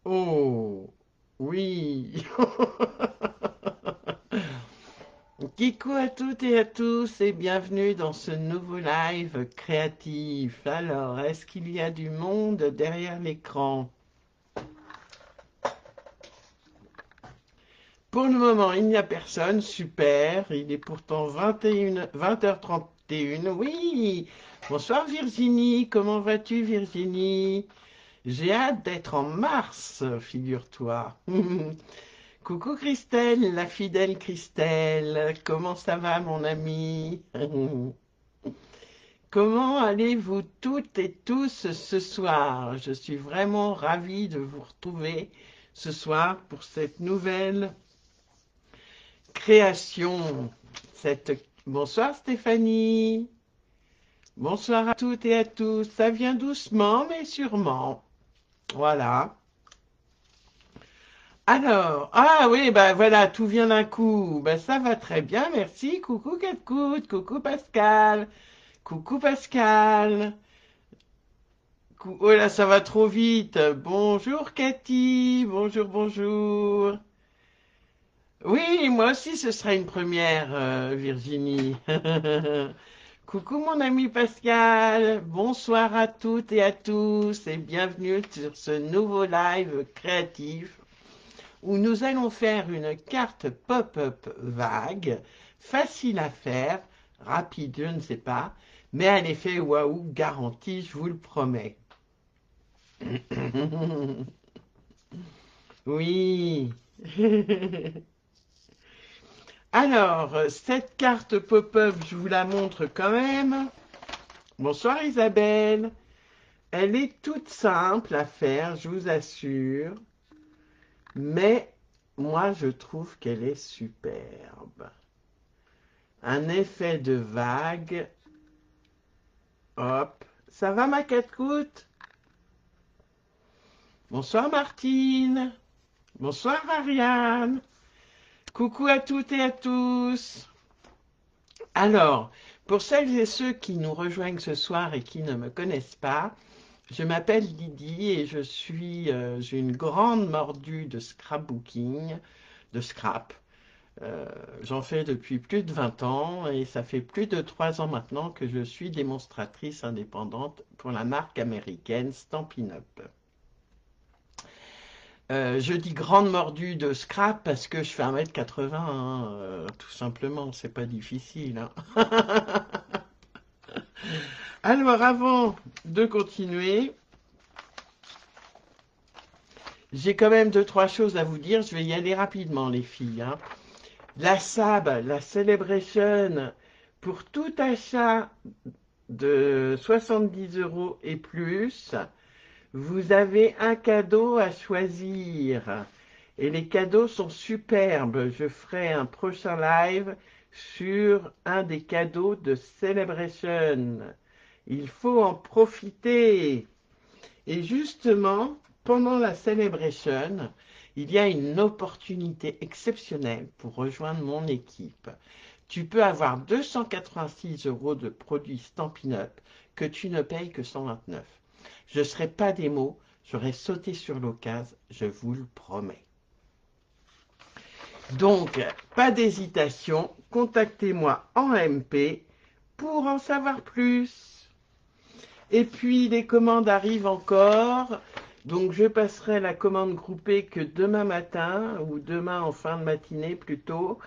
Oh, oui. Kikou à toutes et à tous et bienvenue dans ce nouveau live créatif. Alors, est-ce qu'il y a du monde derrière l'écran? Pour le moment, il n'y a personne. Super. Il est pourtant 20h31. Oui. Bonsoir Virginie. Comment vas-tu Virginie? J'ai hâte d'être en mars, figure-toi. Coucou Christelle, la fidèle Christelle. Comment ça va, mon ami? Comment allez-vous toutes et tous ce soir? Je suis vraiment ravie de vous retrouver ce soir pour cette nouvelle création. Bonsoir Stéphanie. Bonsoir à toutes et à tous. Ça vient doucement mais sûrement. Voilà. Alors, ah oui, bah voilà, tout vient d'un coup. Bah ça va très bien, merci. Coucou Catcoute, coucou Pascal, coucou Pascal. Oh là, ça va trop vite. Bonjour Cathy, bonjour, bonjour. Oui, moi aussi ce sera une première, Virginie. Coucou mon ami Pascal, bonsoir à toutes et à tous et bienvenue sur ce nouveau live créatif où nous allons faire une carte pop-up vague, facile à faire, rapide, je ne sais pas, mais à l'effet waouh garanti, je vous le promets. Oui. Alors, cette carte pop-up, je vous la montre quand même. Bonsoir Isabelle. Elle est toute simple à faire, je vous assure, mais moi je trouve qu'elle est superbe. Un effet de vague. Hop. Ça va ma catcoute? Bonsoir Martine. Bonsoir Ariane. Coucou à toutes et à tous. Alors, pour celles et ceux qui nous rejoignent ce soir et qui ne me connaissent pas, je m'appelle Lydie et j'ai une grande mordue de scrapbooking, de scrap. J'en fais depuis plus de 20 ans et ça fait plus de 3 ans maintenant que je suis démonstratrice indépendante pour la marque américaine Stampin' Up. Je dis grande mordue de scrap parce que je fais 1,80 m, hein, tout simplement, c'est pas difficile, hein. Alors avant de continuer, j'ai quand même deux, trois choses à vous dire. Je vais y aller rapidement, les filles, hein. La SAB, la Celebration, pour tout achat de 70 € et plus, vous avez un cadeau à choisir. Et les cadeaux sont superbes. Je ferai un prochain live sur un des cadeaux de Celebration. Il faut en profiter. Et justement, pendant la Celebration, il y a une opportunité exceptionnelle pour rejoindre mon équipe. Tu peux avoir 286 € de produits Stampin' Up que tu ne payes que 129. Je ne serai pas démo, j'aurais sauté sur l'occasion, je vous le promets. Donc, pas d'hésitation, contactez-moi en MP pour en savoir plus. Et puis, les commandes arrivent encore. Donc, je passerai la commande groupée que demain matin ou demain en fin de matinée plutôt.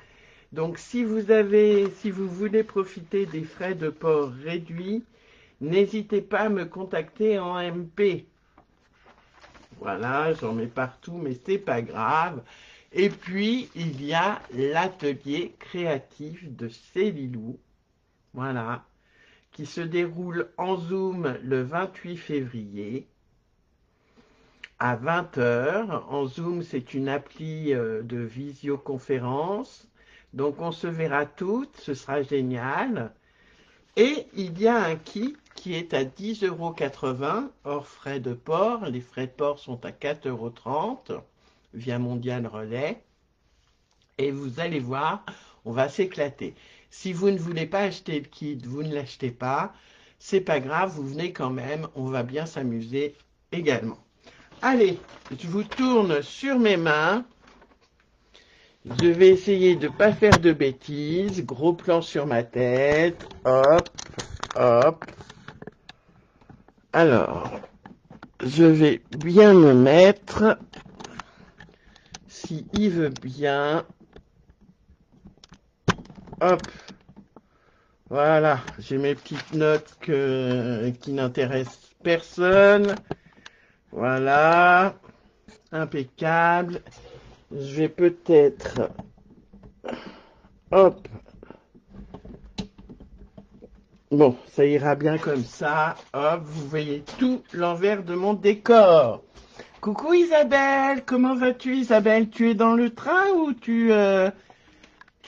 Donc, si vous voulez profiter des frais de port réduits, n'hésitez pas à me contacter en MP. Voilà, j'en mets partout, mais c'est pas grave. Et puis, il y a l'atelier créatif de Célilou. Voilà, qui se déroule en Zoom le 28 février à 20 h. En Zoom, c'est une appli de visioconférence. Donc, on se verra toutes, ce sera génial. Et il y a un kit qui est à 10,80 € hors frais de port. Les frais de port sont à 4,30 € via Mondial Relais. Et vous allez voir, on va s'éclater. Si vous ne voulez pas acheter le kit, vous ne l'achetez pas. C'est pas grave, vous venez quand même, on va bien s'amuser également. Allez, je vous tourne sur mes mains. Je vais essayer de ne pas faire de bêtises. Gros plan sur ma tête. Hop, hop. Alors, je vais bien me mettre. Si il veut bien. Hop. Voilà, j'ai mes petites notes qui n'intéressent personne. Voilà, impeccable. Je vais peut-être, hop, bon, ça ira bien comme ça. Hop, vous voyez tout l'envers de mon décor. Coucou Isabelle, comment vas-tu Isabelle? Tu es dans le train ou tu es...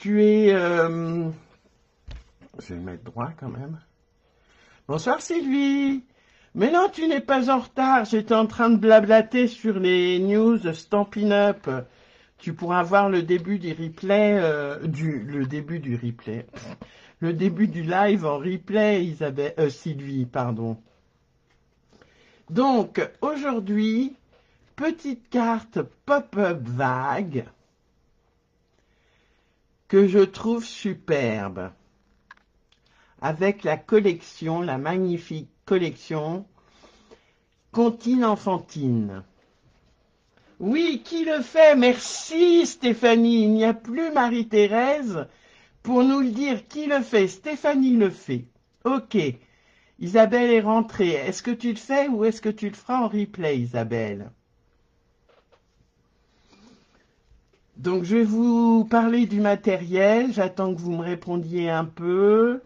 Je vais le mettre droit quand même. Bonsoir Sylvie. Mais non, tu n'es pas en retard. J'étais en train de blablater sur les news Stampin' Up. Tu pourras voir le début du replay, le début du replay, le début du live en replay, Sylvie, pardon. Donc, aujourd'hui, petite carte pop-up vague que je trouve superbe. Avec la collection, la magnifique collection Comptine Enfantine. Oui, qui le fait? Merci Stéphanie. Il n'y a plus Marie-Thérèse pour nous le dire. Qui le fait? Stéphanie le fait. Ok. Isabelle est rentrée. Est-ce que tu le fais ou est-ce que tu le feras en replay, Isabelle? Donc, je vais vous parler du matériel. J'attends que vous me répondiez un peu.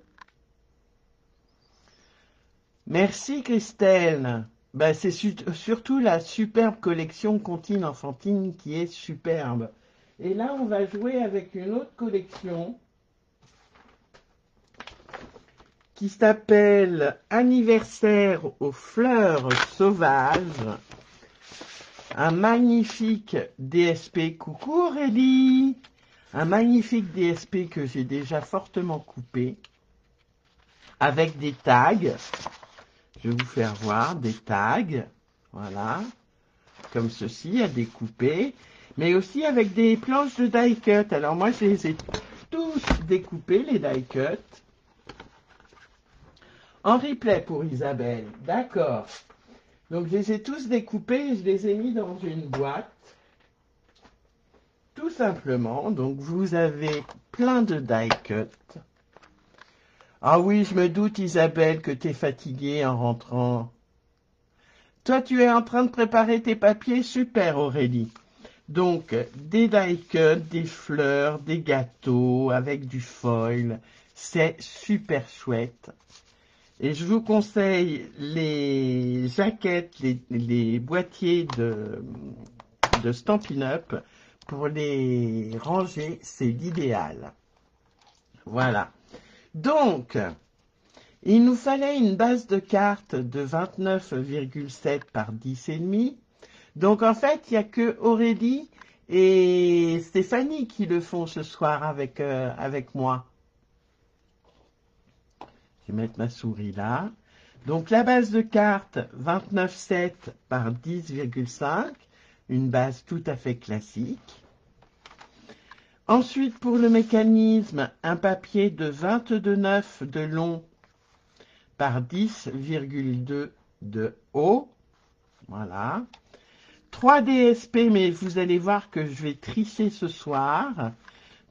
Merci Christelle. Ben, c'est surtout la superbe collection Comptine Enfantine qui est superbe. Et là, on va jouer avec une autre collection qui s'appelle Anniversaire aux fleurs sauvages. Un magnifique DSP. Coucou Aurélie. Un magnifique DSP que j'ai déjà fortement coupé avec des tags. Je vais vous faire voir des tags, voilà, comme ceci, à découper, mais aussi avec des planches de die cut. Alors moi, je les ai tous découpés, les die cut, en replay pour Isabelle, d'accord. Donc je les ai tous découpés et je les ai mis dans une boîte, tout simplement. Donc vous avez plein de die cut. Ah oui, je me doute Isabelle que tu es fatiguée en rentrant. Toi, tu es en train de préparer tes papiers? Super, Aurélie. Donc, des die cut, des fleurs, des gâteaux avec du foil. C'est super chouette. Et je vous conseille les jaquettes, les boîtiers de Stampin' Up. Pour les ranger, c'est l'idéal. Voilà. Donc, il nous fallait une base de cartes de 29,7 par 10,5. Donc en fait, il n'y a que Aurélie et Stéphanie qui le font ce soir avec moi. Je vais mettre ma souris là. Donc la base de cartes 29,7 par 10,5. Une base tout à fait classique. Ensuite, pour le mécanisme, un papier de 22,9 de long par 10,2 de haut. Voilà. 3 DSP, mais vous allez voir que je vais tricher ce soir.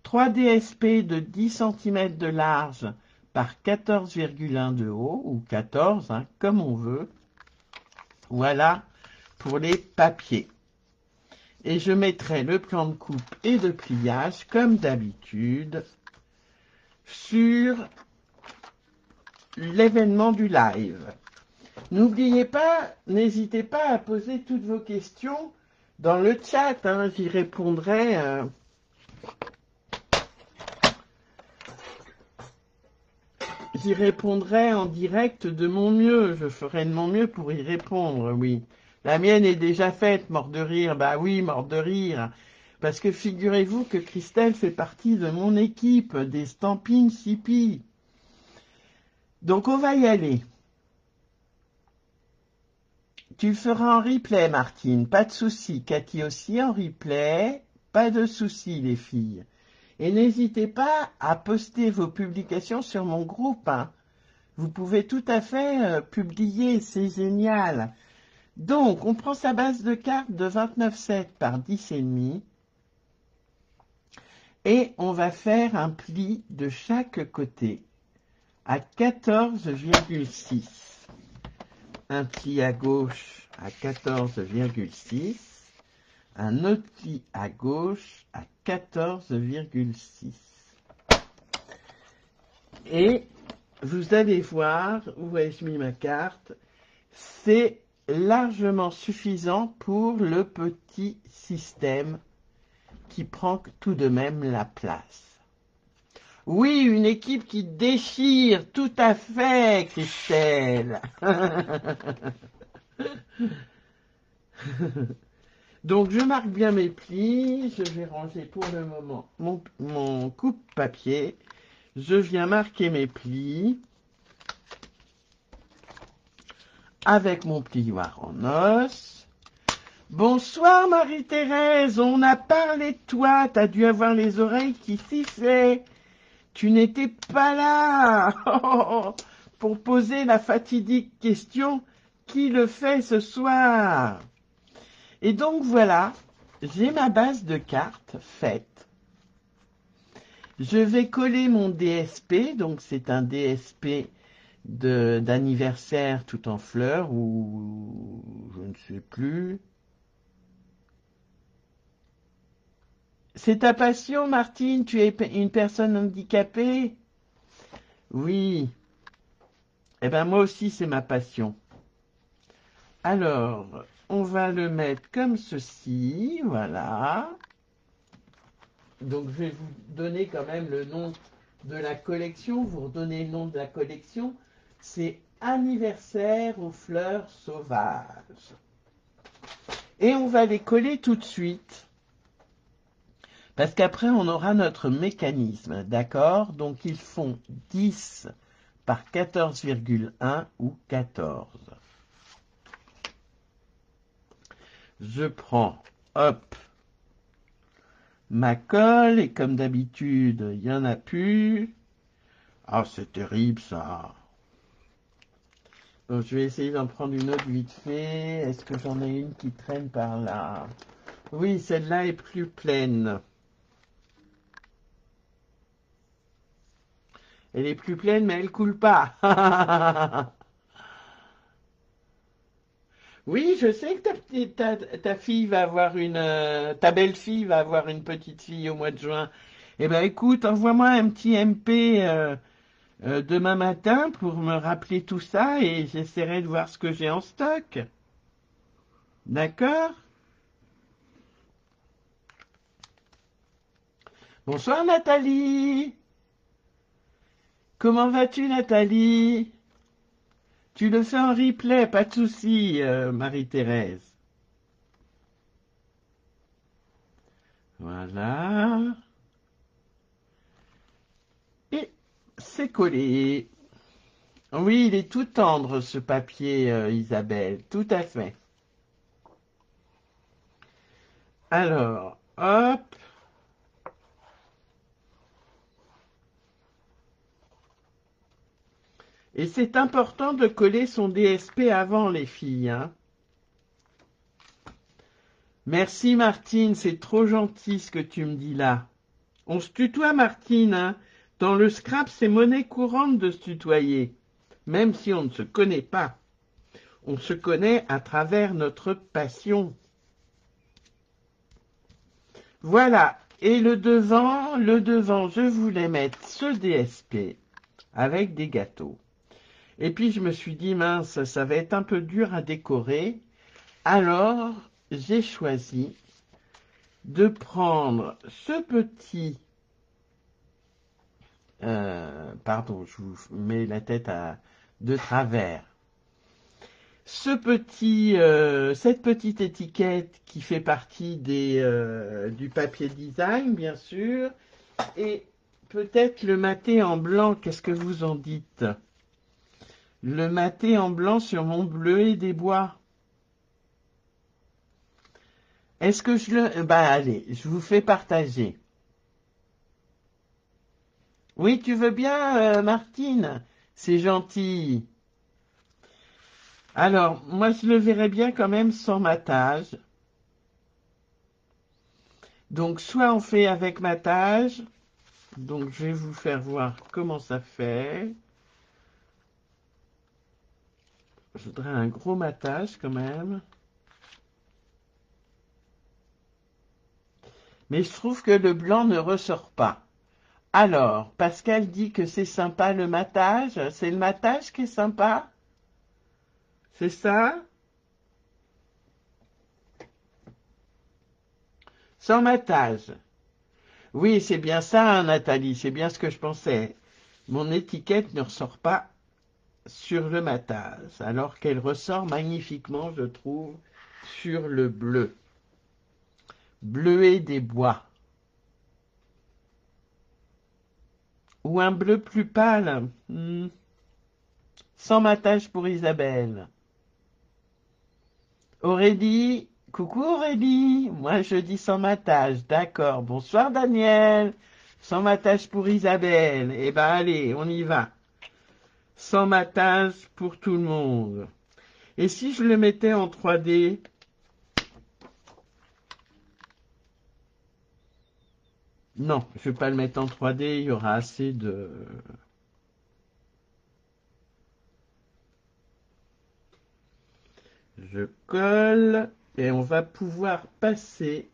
3 DSP de 10 cm de large par 14,1 de haut, ou 14, hein, comme on veut. Voilà pour les papiers. Et je mettrai le plan de coupe et de pliage, comme d'habitude, sur l'événement du live. N'oubliez pas, n'hésitez pas à poser toutes vos questions dans le chat, hein, j'y répondrai. J'y répondrai en direct de mon mieux. Je ferai de mon mieux pour y répondre, oui. La mienne est déjà faite, mort de rire. Bah oui, mort de rire. Parce que figurez-vous que Christelle fait partie de mon équipe des Stampin' CP. Donc on va y aller. Tu le feras en replay, Martine, pas de souci. Cathy aussi en replay, pas de souci, les filles. Et n'hésitez pas à poster vos publications sur mon groupe, hein. Vous pouvez tout à fait publier, c'est génial. Donc, on prend sa base de cartes de 29,7 par 10,5 et on va faire un pli de chaque côté à 14,6. Un pli à gauche à 14,6. Un autre pli à gauche à 14,6. Et vous allez voir, où ai-je mis ma carte, c'est largement suffisant pour le petit système qui prend tout de même la place. Oui, une équipe qui déchire, tout à fait, Christelle. Donc, je marque bien mes plis. Je vais ranger pour le moment mon coupe-papier. Je viens marquer mes plis avec mon plioir en os. Bonsoir Marie-Thérèse, on a parlé de toi. T'as dû avoir les oreilles qui sifflaient. Tu n'étais pas là pour poser la fatidique question qui le fait ce soir. Et donc voilà, j'ai ma base de cartes faite. Je vais coller mon DSP, donc c'est un DSP d'anniversaire tout en fleurs ou je ne sais plus. C'est ta passion, Martine? Tu es une personne handicapée? Oui. Eh bien, moi aussi, c'est ma passion. Alors, on va le mettre comme ceci, voilà. Donc, je vais vous donner quand même le nom de la collection. Vous redonnez le nom de la collection. C'est Anniversaire aux fleurs sauvages. Et on va les coller tout de suite. Parce qu'après, on aura notre mécanisme, d'accord? Donc, ils font 10 par 14,1 ou 14. Je prends, hop, ma colle, et comme d'habitude, il n'y en a plus. Ah, c'est terrible, ça. Donc, je vais essayer d'en prendre une autre vite fait. Est-ce que j'en ai une qui traîne par là? Oui, celle-là est plus pleine. Elle est plus pleine, mais elle coule pas. Oui, je sais que ta fille va avoir ta belle-fille va avoir une petite fille au mois de juin. Eh ben, écoute, envoie-moi un petit MP demain matin pour me rappeler tout ça et j'essaierai de voir ce que j'ai en stock. D'accord? Bonsoir Nathalie. Comment vas-tu Nathalie? Tu le fais en replay, pas de souci, Marie-Thérèse. Voilà. Et c'est collé. Oui, il est tout tendre ce papier, Isabelle, tout à fait. Alors, hop. Et c'est important de coller son DSP avant, les filles, hein. Merci Martine, c'est trop gentil ce que tu me dis là. On se tutoie Martine, hein. Dans le scrap, c'est monnaie courante de se tutoyer, même si on ne se connaît pas. On se connaît à travers notre passion. Voilà, et le devant, je voulais mettre ce DSP avec des gâteaux. Et puis je me suis dit, mince, ça va être un peu dur à décorer. Alors, j'ai choisi de prendre ce petit... pardon, je vous mets la tête de travers. Cette petite étiquette qui fait partie du papier design, bien sûr, et peut-être le mater en blanc, qu'est-ce que vous en dites? Le mater en blanc sur mon bleuet des bois. Est-ce que je le... Bah allez, je vous fais partager. Oui, tu veux bien, Martine? C'est gentil. Alors, moi, je le verrais bien quand même sans matage. Donc, soit on fait avec matage. Donc, je vais vous faire voir comment ça fait. Je voudrais un gros matage quand même. Mais je trouve que le blanc ne ressort pas. Alors, Pascal dit que c'est sympa le matage. C'est le matage qui est sympa? C'est ça? Sans matage. Oui, c'est bien ça, hein, Nathalie. C'est bien ce que je pensais. Mon étiquette ne ressort pas sur le matage, alors qu'elle ressort magnifiquement, je trouve, sur le bleu. Bleuet des bois. Ou un bleu plus pâle. Sans matage pour Isabelle. Aurélie, coucou Aurélie, moi je dis sans matage, d'accord. Bonsoir Daniel, sans matage pour Isabelle. Eh ben allez, on y va. Sans matage pour tout le monde. Et si je le mettais en 3D? Non, je vais pas le mettre en 3D, il y aura assez de... Je colle et on va pouvoir passer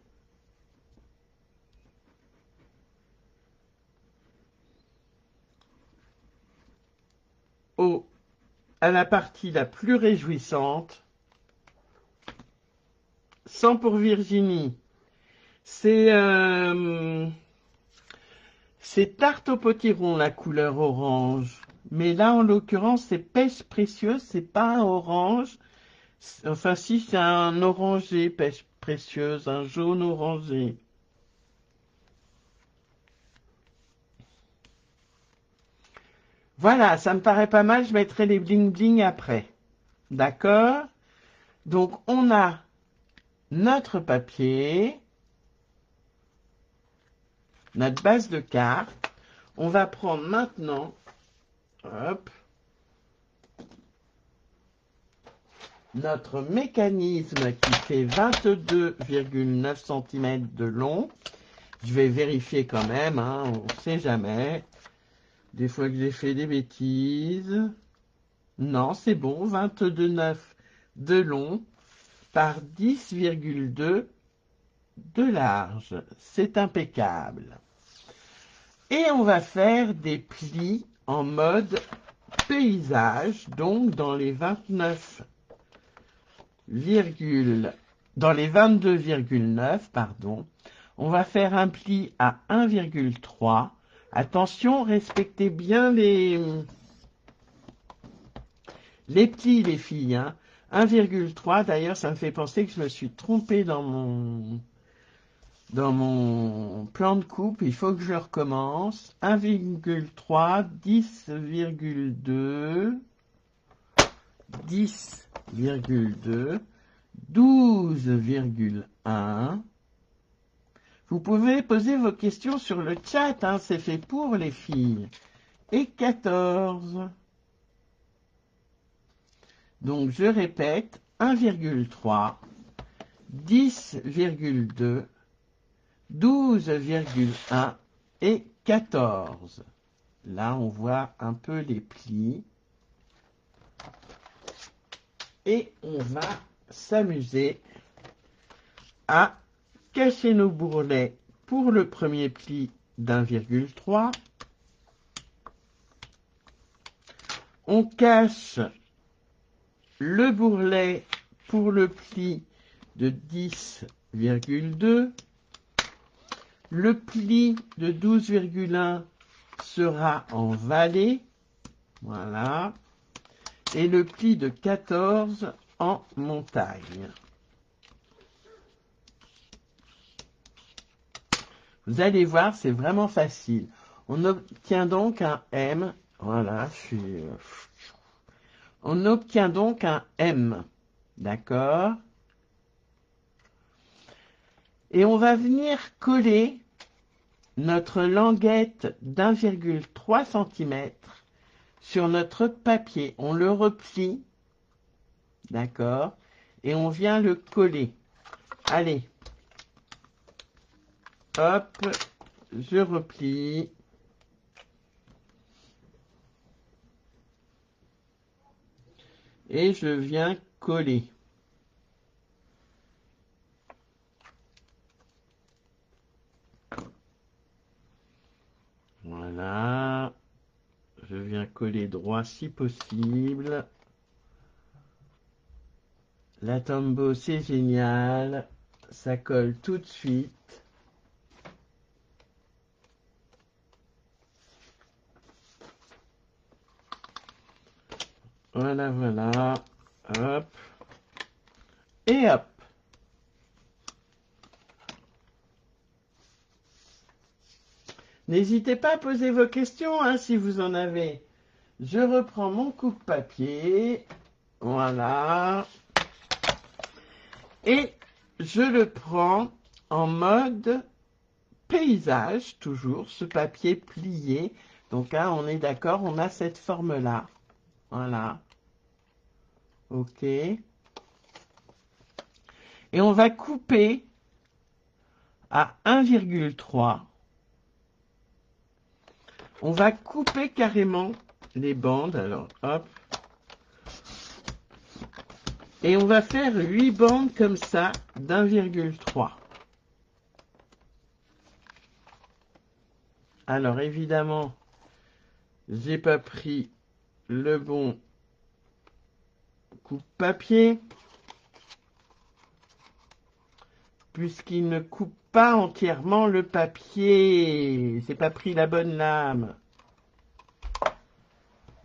à la partie la plus réjouissante. Sans pour Virginie. C'est tarte au potiron la couleur orange. Mais là, en l'occurrence, c'est pêche précieuse, c'est pas un orange. Enfin, si, c'est un orangé, pêche précieuse, un jaune orangé. Voilà, ça me paraît pas mal, je mettrai les bling bling après. D'accord? Donc, on a notre papier, notre base de carte. On va prendre maintenant, hop, notre mécanisme qui fait 22,9 cm de long. Je vais vérifier quand même, hein, on ne sait jamais. Des fois que j'ai fait des bêtises. Non, c'est bon, 22,9 de long par 10,2 de large. C'est impeccable. Et on va faire des plis en mode paysage, donc dans les 29, dans les 22,9, pardon. On va faire un pli à 1,3. Attention, respectez bien les plis, les filles. Hein. 1,3, d'ailleurs, ça me fait penser que je me suis trompée dans mon plan de coupe. Il faut que je recommence. 1,3, 10,2, 10,2, 12,1. Vous pouvez poser vos questions sur le chat, hein, c'est fait pour les filles. Et 14. Donc je répète, 1,3, 10,2, 12,1 et 14. Là, on voit un peu les plis. Et on va s'amuser à cacher nos bourrelets pour le premier pli d'1,3. On cache le bourrelet pour le pli de 10,2. Le pli de 12,1 sera en vallée. Voilà. Et le pli de 14 en montagne. Vous allez voir, c'est vraiment facile. On obtient donc un M. Voilà, on obtient donc un M. D'accord? Et on va venir coller notre languette d'1,3 cm sur notre papier. On le replie, d'accord, et on vient le coller. Allez, hop, je replie. Et je viens coller. Voilà. Je viens coller droit si possible. La Tombow, c'est génial. Ça colle tout de suite. Voilà, voilà. Hop. Et hop. N'hésitez pas à poser vos questions hein, si vous en avez. Je reprends mon coupe-papier. Voilà. Et je le prends en mode paysage, toujours, ce papier plié. Donc là, on est d'accord, on a cette forme-là. Voilà. OK. Et on va couper à 1,3. On va couper carrément les bandes. Alors, hop. Et on va faire 8 bandes comme ça d'1,3. Alors, évidemment, j'ai pas pris le bon coupe-papier, puisqu'il ne coupe pas entièrement le papier. C'est pas pris la bonne lame.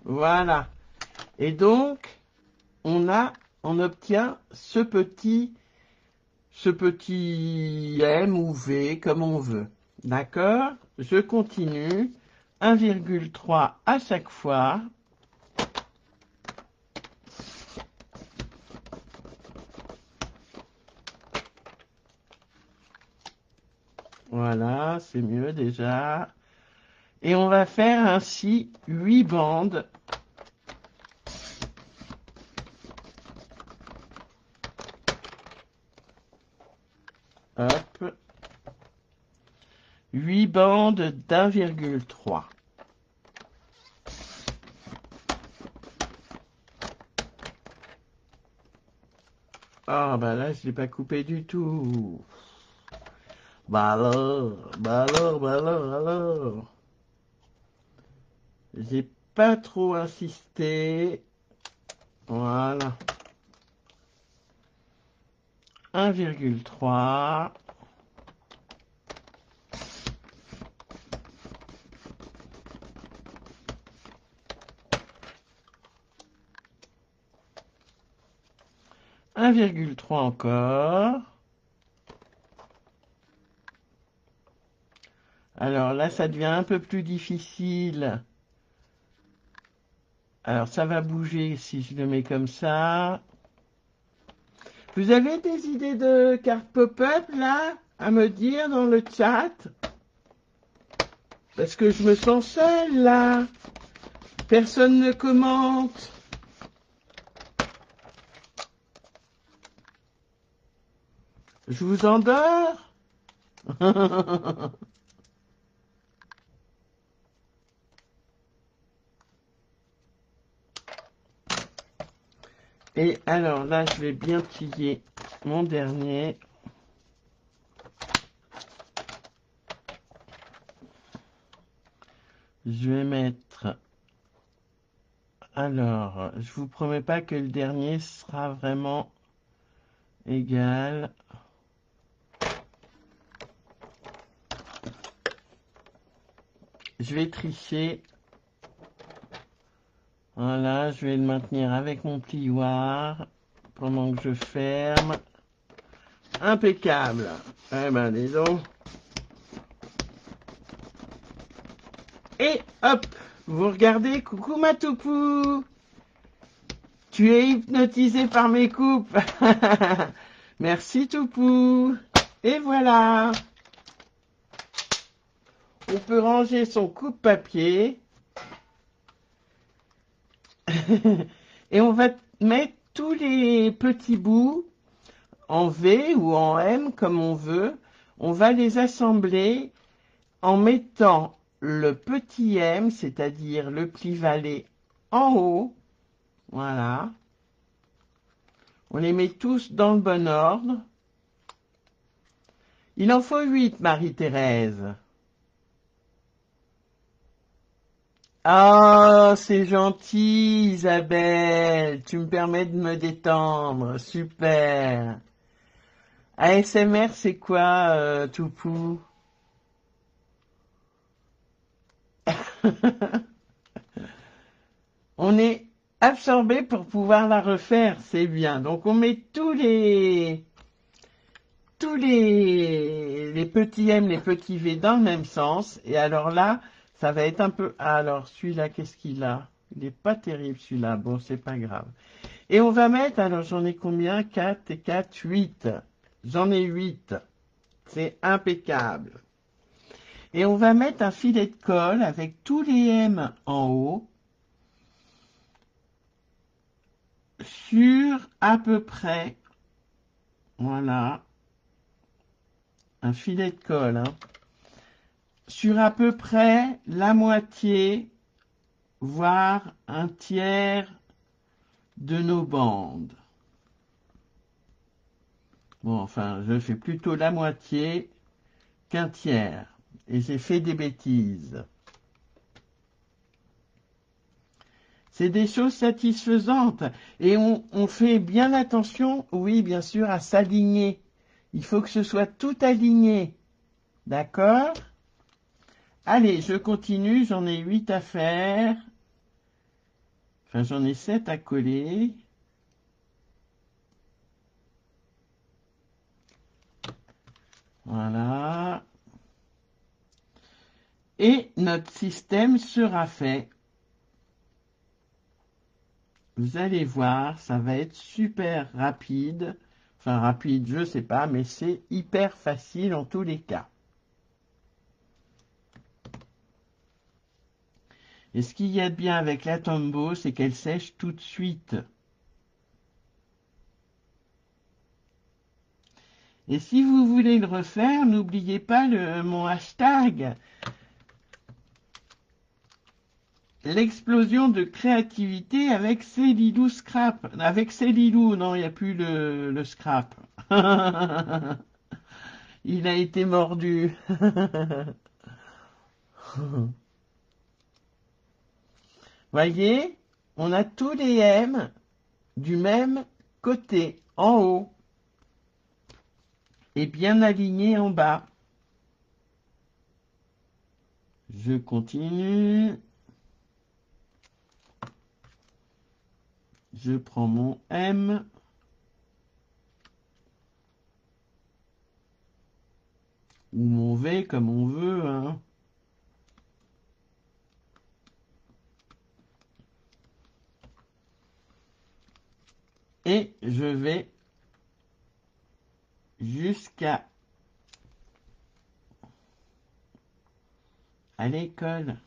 Voilà. Et donc, on obtient ce petit M ou V, comme on veut. D'accord? Je continue. 1,3 à chaque fois. Voilà, c'est mieux déjà. Et on va faire ainsi 8 bandes. Hop. 8 bandes d'1,3. Ah, bah là, je l'ai pas coupé du tout. Bah alors. J'ai pas trop insisté. Voilà. 1,3. « 1,3 encore. Alors là, ça devient un peu plus difficile. Alors ça va bouger si je le mets comme ça. Vous avez des idées de cartes pop-up là à me dire dans le chat? Parce que je me sens seule là. Personne ne commente. Je vous endors? Et alors là, je vais bien plier mon dernier. Je vais mettre... Alors, je vous promets pas que le dernier sera vraiment égal. Je vais tricher. Voilà, je vais le maintenir avec mon plioir pendant que je ferme. Impeccable. Eh ben, dis donc. Et hop, vous regardez, coucou ma toupou. Tu es hypnotisé par mes coupes. Merci toupou. Et voilà. On peut ranger son coupe-papier. Et on va mettre tous les petits bouts en V ou en M comme on veut. On va les assembler en mettant le petit M, c'est-à-dire le pli-vallée, en haut. Voilà. On les met tous dans le bon ordre. Il en faut 8, Marie-Thérèse. Ah, c'est gentil, Isabelle. Tu me permets de me détendre. Super. ASMR, c'est quoi, Toupou? On est absorbé pour pouvoir la refaire, c'est bien. Donc on met les petits M, les petits V dans le même sens. Et alors là, ça va être un peu... Ah, alors celui-là, qu'est-ce qu'il a? Il n'est pas terrible celui-là. Bon, c'est pas grave. Et on va mettre, alors j'en ai combien? 4 et 4, 8. J'en ai 8. C'est impeccable. Et on va mettre un filet de colle avec tous les M en haut sur à peu près, voilà, un filet de colle, hein, sur à peu près la moitié, voire un tiers de nos bandes. Bon, enfin, je fais plutôt la moitié qu'un tiers. Et j'ai fait des bêtises. C'est des choses satisfaisantes. Et on fait bien attention, oui, bien sûr, à s'aligner. Il faut que ce soit tout aligné. D'accord? Allez, je continue. J'en ai 8 à faire. Enfin, j'en ai 7 à coller. Voilà. Et notre système sera fait. Vous allez voir, ça va être super rapide. Enfin, rapide, je sais pas, mais c'est hyper facile en tous les cas. Et ce qu'il y a de bien avec la Tombow, c'est qu'elle sèche tout de suite. Et si vous voulez le refaire, n'oubliez pas mon hashtag. L'explosion de créativité avec Célilou Scrap. Avec Célilou, non, il n'y a plus le scrap. Il a été mordu. Voyez, on a tous les M du même côté, en haut, et bien alignés en bas. Je continue. Je prends mon M. Ou mon V, comme on veut, hein. Et je vais jusqu'à l'école.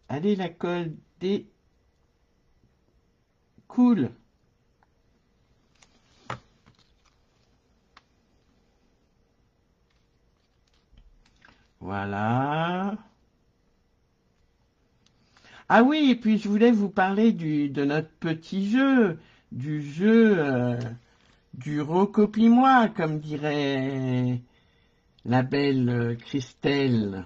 Allez, la colle des cool. Voilà. Ah oui, et puis je voulais vous parler de notre petit jeu, du jeu du recopie-moi, comme dirait la belle Christelle.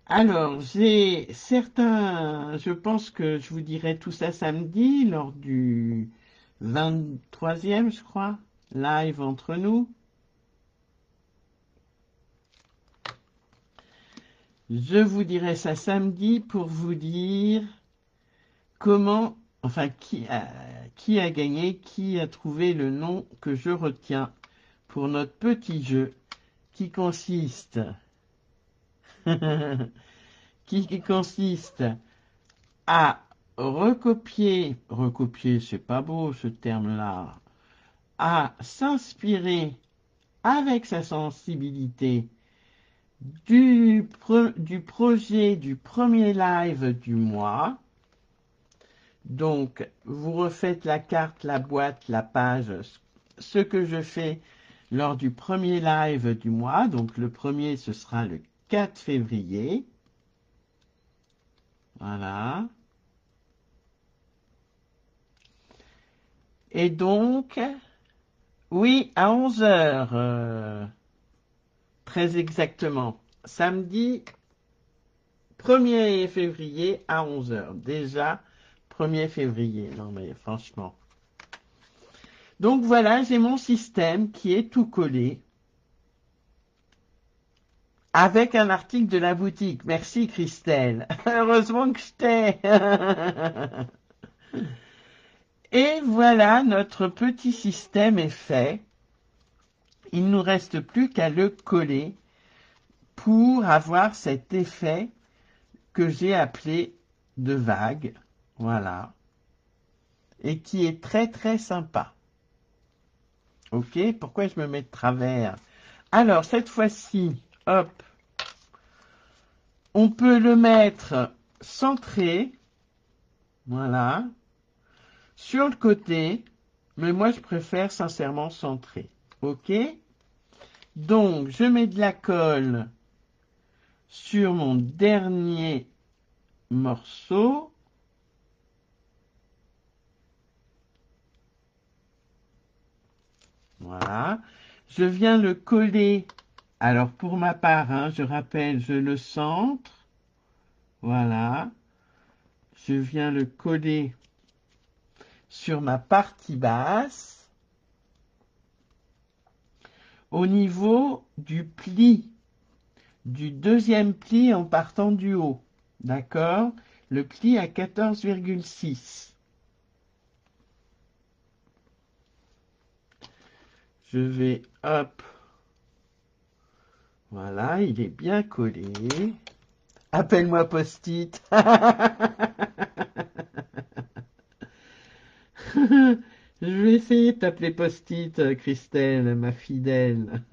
Alors, j'ai certains, je pense que je vous dirai tout ça samedi, lors du 23e, je crois, live entre nous. Je vous dirai ça samedi pour vous dire comment, enfin, qui a gagné, qui a trouvé le nom que je retiens pour notre petit jeu qui consiste, qui consiste à recopier, c'est pas beau ce terme-là, à s'inspirer avec sa sensibilité du projet du premier live du mois. Donc, vous refaites la carte, la boîte, la page, ce que je fais lors du premier live du mois. Donc, le premier, ce sera le 4 février. Voilà. Et donc, oui, à 11 heures, très exactement. Samedi 1er février à 11 heures. Déjà, 1er février. Non mais franchement. Donc voilà, j'ai mon système qui est tout collé avec un article de la boutique. Merci Christelle. Heureusement que je t'ai. Et voilà, notre petit système est fait. Il ne nous reste plus qu'à le coller pour avoir cet effet que j'ai appelé de vague. Voilà. Et qui est très très sympa. Ok, pourquoi je me mets de travers? Alors, cette fois-ci, hop, on peut le mettre centré, voilà, sur le côté, mais moi je préfère sincèrement centré. Ok? Donc, je mets de la colle sur mon dernier morceau. Voilà. Je viens le coller. Alors, pour ma part, hein, je rappelle, je le centre. Voilà. Je viens le coller sur ma partie basse. Au niveau du pli, du deuxième pli en partant du haut. D'accord? Le pli à 14,6. Je vais, hop. Voilà, il est bien collé. Appelle-moi Post-it. Je vais essayer de t'appeler Post-it, Christelle, ma fidèle.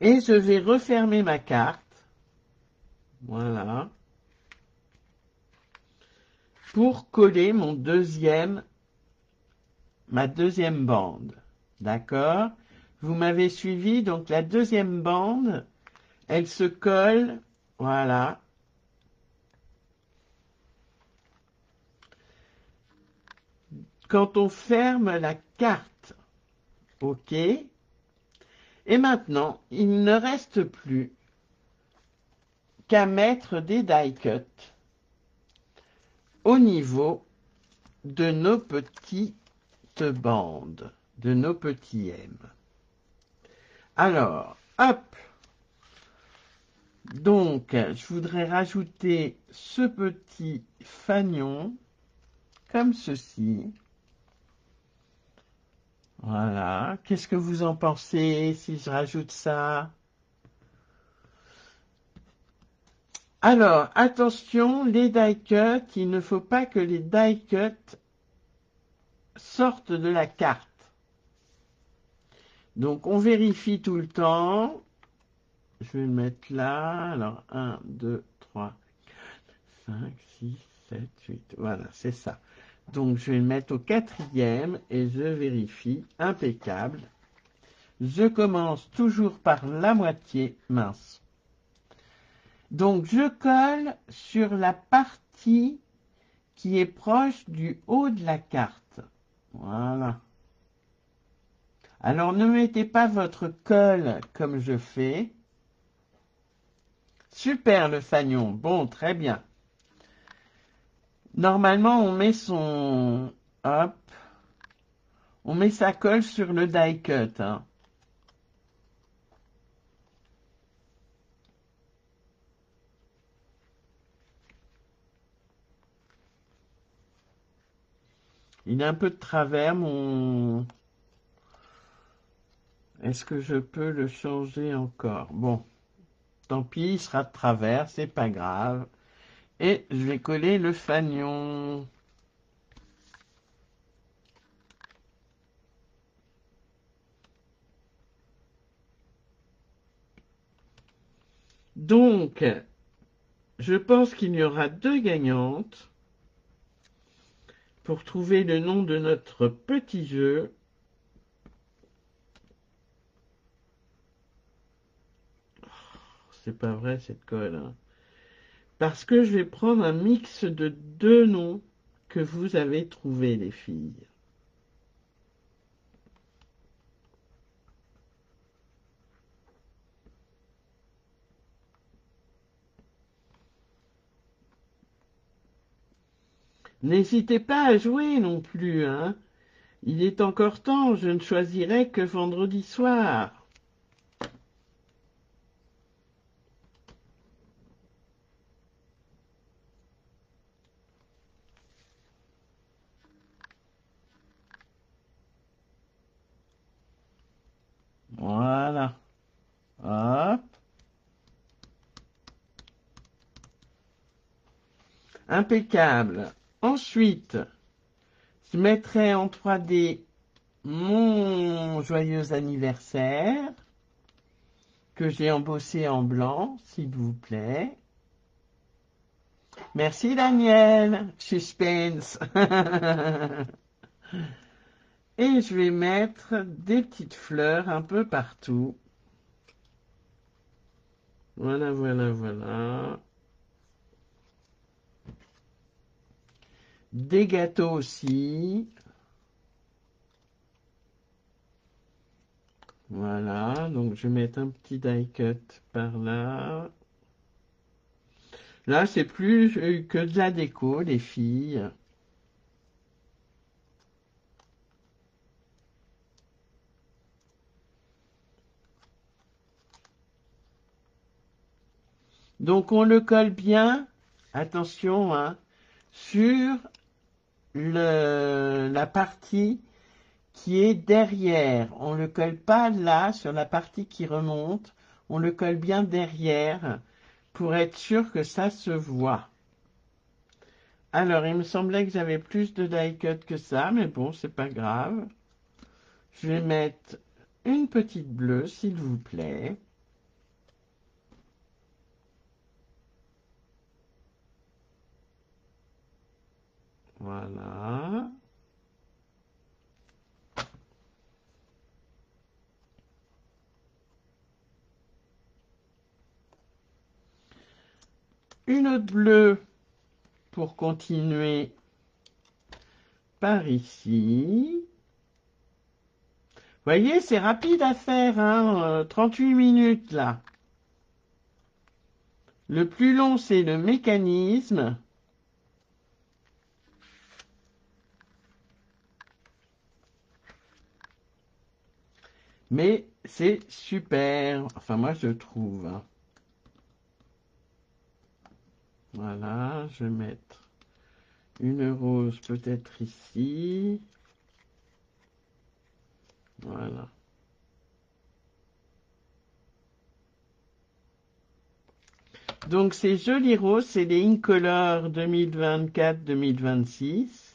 Et je vais refermer ma carte. Voilà. Pour coller ma deuxième bande. D'accord? Vous m'avez suivi, donc la deuxième bande, elle se colle, voilà. Quand on ferme la carte, ok? Et maintenant, il ne reste plus qu'à mettre des die cuts au niveau de nos petites bandes, de nos petits M. Alors, hop. Donc, je voudrais rajouter ce petit fanion, comme ceci. Voilà. Qu'est-ce que vous en pensez si je rajoute ça? Alors, attention, les die cuts, il ne faut pas que les die cuts sortent de la carte. Donc, on vérifie tout le temps. Je vais le mettre là. Alors, 1, 2, 3, 5, 6, 7, 8. Voilà, c'est ça. Donc, je vais le mettre au 4e et je vérifie. Impeccable. Je commence toujours par la moitié mince. Donc, je colle sur la partie qui est proche du haut de la carte. Voilà. Alors, ne mettez pas votre colle comme je fais. Super le fanion. Bon, très bien. Normalement, on met son... Hop. On met sa colle sur le die cut. Hein. Il est un peu de travers, mon... Est-ce que je peux le changer encore? Bon, tant pis, il sera de travers, c'est pas grave. Et je vais coller le fanion. Donc, je pense qu'il y aura 2 gagnantes pour trouver le nom de notre petit jeu. C'est pas vrai cette colle, hein. Parce que je vais prendre un mix de 2 noms que vous avez trouvés, les filles. N'hésitez pas à jouer non plus, hein. Il est encore temps, je ne choisirai que vendredi soir. Voilà. Hop. Impeccable. Ensuite, je mettrai en 3D mon joyeux anniversaire que j'ai embossé en blanc, s'il vous plaît. Merci Daniel. Suspense. Et je vais mettre des petites fleurs un peu partout. Voilà, voilà, voilà. Des gâteaux aussi. Voilà, donc je vais mettre un petit die cut par là. Là, c'est plus que de la déco, les filles. Donc on le colle bien, attention, hein, sur la partie qui est derrière. On ne le colle pas là, sur la partie qui remonte. On le colle bien derrière pour être sûr que ça se voit. Alors, il me semblait que j'avais plus de die cut que ça, mais bon, c'est pas grave. Je vais mettre une petite bleue, s'il vous plaît. Voilà. Une autre bleue pour continuer par ici. Vous voyez, c'est rapide à faire, hein, 38 minutes là. Le plus long, c'est le mécanisme. Mais c'est super. Enfin, moi, je trouve, hein. Voilà, je vais mettre une rose peut-être ici. Voilà. Donc, ces jolis roses, c'est les Incolor 2024-2026.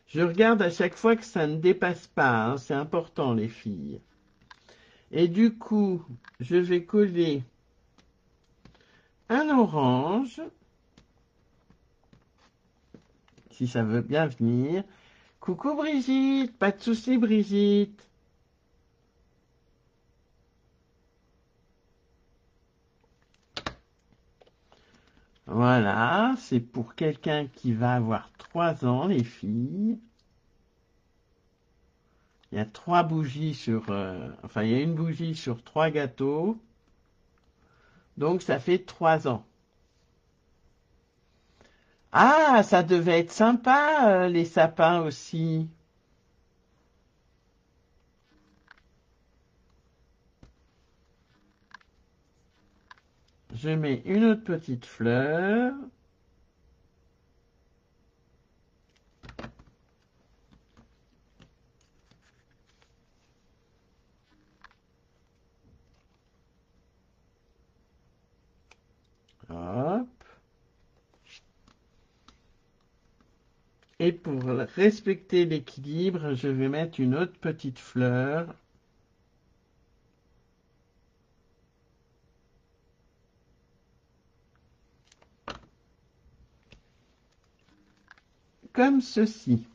Je regarde à chaque fois que ça ne dépasse pas, hein, c'est important, les filles. Et du coup, je vais coller un orange, si ça veut bien venir. Coucou Brigitte, pas de souci Brigitte. Voilà, c'est pour quelqu'un qui va avoir 3 ans, les filles. Il y a 3 bougies sur... enfin, il y a une bougie sur 3 gâteaux. Donc, ça fait 3 ans. Ah, ça devait être sympa, les sapins aussi. Je mets une autre petite fleur. Hop. Et pour respecter l'équilibre, je vais mettre une autre petite fleur. comme ceci.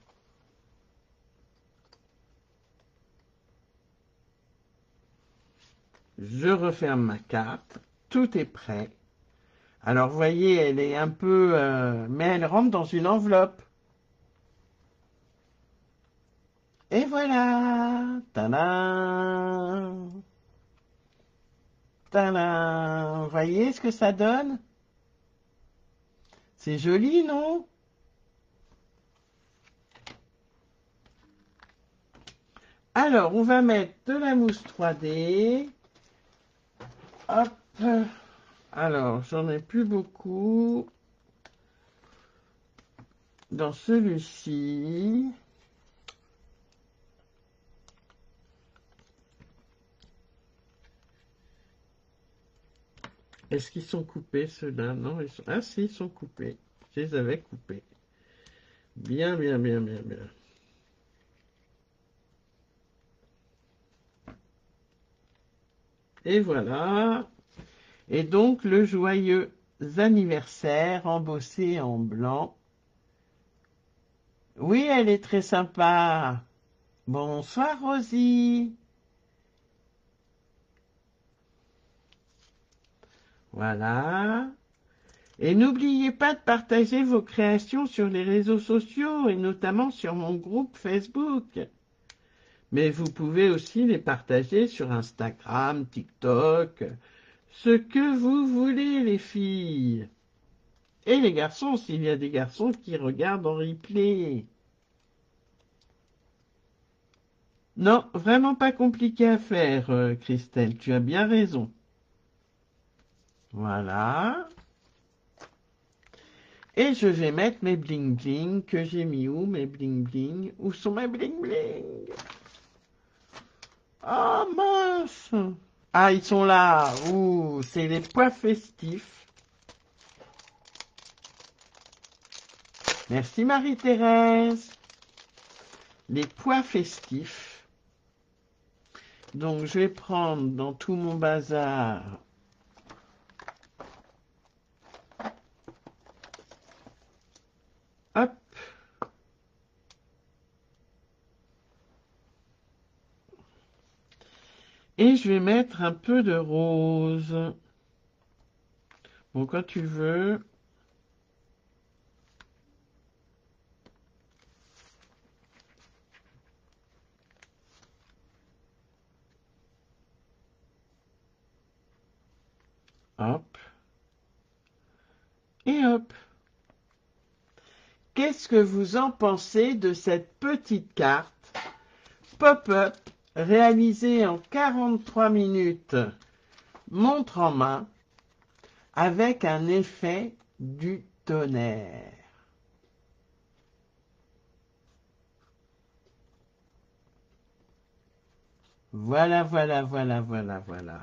Je referme ma carte, tout est prêt. Alors, vous voyez, elle est un peu... mais elle rentre dans une enveloppe. Et voilà! Tadam! Tadam! Vous voyez ce que ça donne? C'est joli, non? Alors, on va mettre de la mousse 3D. Hop! Alors, j'en ai plus beaucoup. Dans celui-ci... Est-ce qu'ils sont coupés, ceux-là? Non, ils sont... Ah si, ils sont coupés. Je les avais coupés. Bien, bien, bien, bien, bien. Et voilà. Et donc, le joyeux anniversaire embossé en blanc. Oui, elle est très sympa. Bonsoir, Rosie. Voilà. Et n'oubliez pas de partager vos créations sur les réseaux sociaux et notamment sur mon groupe Facebook. Mais vous pouvez aussi les partager sur Instagram, TikTok, ce que vous voulez les filles. Et les garçons, s'il y a des garçons qui regardent en replay. Non, vraiment pas compliqué à faire, Christelle, tu as bien raison. Voilà. Et je vais mettre mes bling bling que j'ai mis où, mes bling bling? Où sont mes bling bling? Ah mince! Ah, ils sont là. Ouh, c'est les pois festifs. Merci Marie-Thérèse. Les pois festifs. Donc je vais prendre dans tout mon bazar. Hop. Et je vais mettre un peu de rose. Bon, quand tu veux. Hop. Et hop. Qu'est-ce que vous en pensez de cette petite carte pop-up réalisée en 43 minutes, montre en main, avec un effet du tonnerre? Voilà, voilà, voilà, voilà, voilà.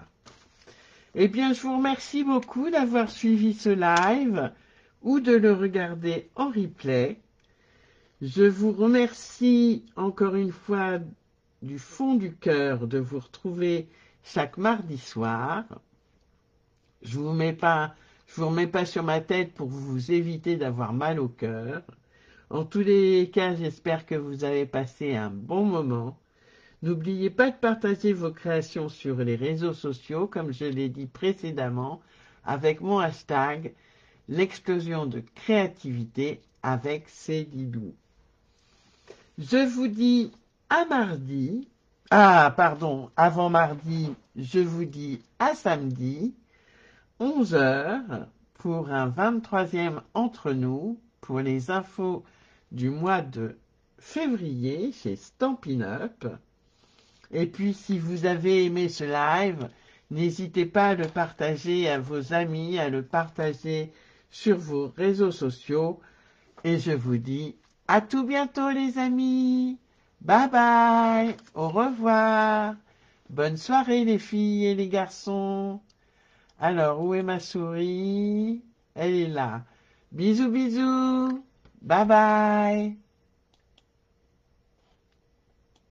Eh bien, je vous remercie beaucoup d'avoir suivi ce live ou de le regarder en replay. Je vous remercie encore une fois du fond du cœur de vous retrouver chaque mardi soir. Je vous remets pas sur ma tête pour vous éviter d'avoir mal au cœur. En tous les cas, j'espère que vous avez passé un bon moment. N'oubliez pas de partager vos créations sur les réseaux sociaux, comme je l'ai dit précédemment, avec mon hashtag l'explosion de créativité avec Célilou. Je vous dis à mardi. Ah, pardon, avant mardi, je vous dis à samedi, 11 heures, pour un 23e entre nous, pour les infos du mois de février chez Stampin' Up. Et puis, si vous avez aimé ce live, n'hésitez pas à le partager à vos amis, à le partager sur vos réseaux sociaux. Et je vous dis à tout bientôt, les amis. Bye bye. Au revoir. Bonne soirée, les filles et les garçons. Alors, où est ma souris? Elle est là. Bisous, bisous. Bye bye.